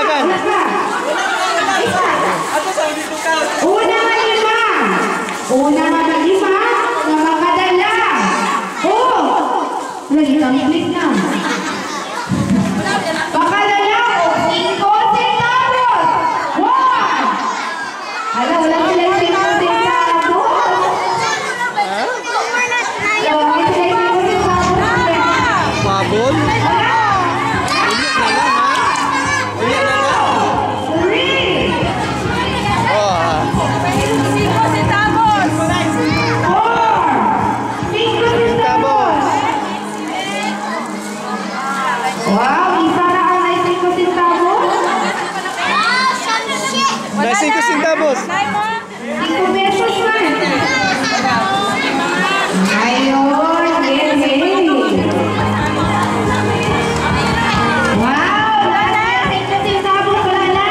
dagdagan. Una nga lima. Una nga lima na makadala. Oh! Nag-complete na. Makadala o 5 centavos. Wow! Hala, wala sila 5 centavos. Pabol? Ulit na lang, ha? Ulit na lang. 3. Oh, ha? 5 centavos. 4. 5 centavos. Wow, isa na ang 5 centavos. Na 5 centavos. 5 pesos man. Ayun, wow, wala na. 5 centavos, wala na.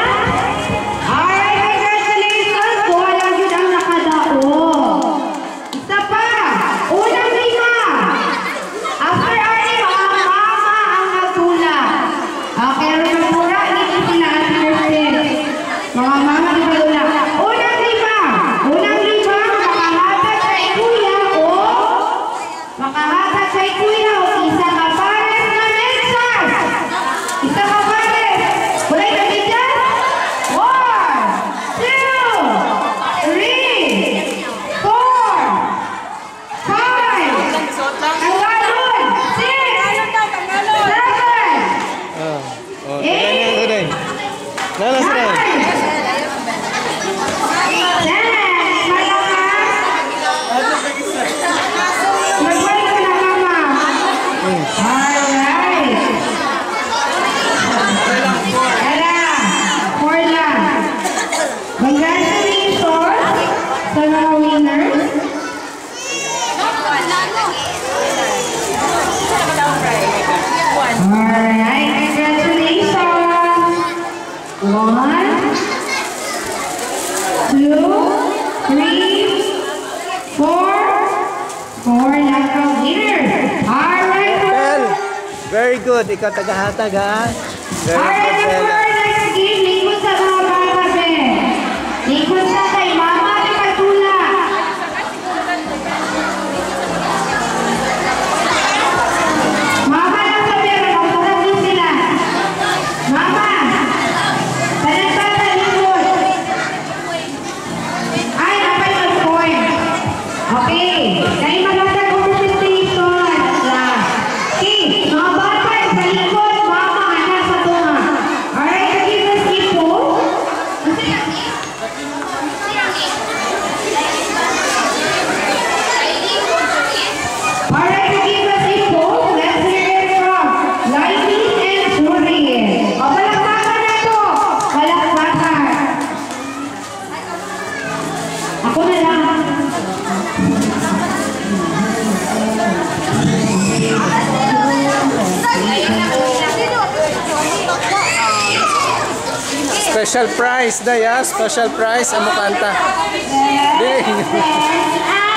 Alright, congratulations. Kuha lang yun ang nakadao. Isa pa. Unang 5. After earning, mga mama ang nagtula. Okay, rin ang mura. Hindi sila ang person. Mga mama ang nagtula. Unang 5. Unang 5. Makahatag kay kuya o makahatag kay kuya o isa ka pares na mensas. Isa ka pares. Kulay ka dyan? 1, 2, 3, 4, 5. Tangalon. 6, 7. Oh, tuloy. Nala sila. Alright, congratulations. 1, 2, 3, 4 lack of winners. Alright, Bel, very good. Ikaw tagahatag, ha? Very alright, good, Bella. next game, lingkod sa mga bata, Ben. Lingkod sa kay Mama ni Patula. Mama lang sa pera, magpapag din sila. Mama, talagpata lingkod. Ay, napay mag-point. Okay, kayo maganda competition. Okay, mga bata, sa lingkod, mama, anak sa tunga. Alright, give us info. Alright, give us info. Let's hear it from Laini and Suri. O, palakpakan na to. Palakpakan. Ako na lang. Special prize, Daya. Special prize. Amo kanta. Yes, yes.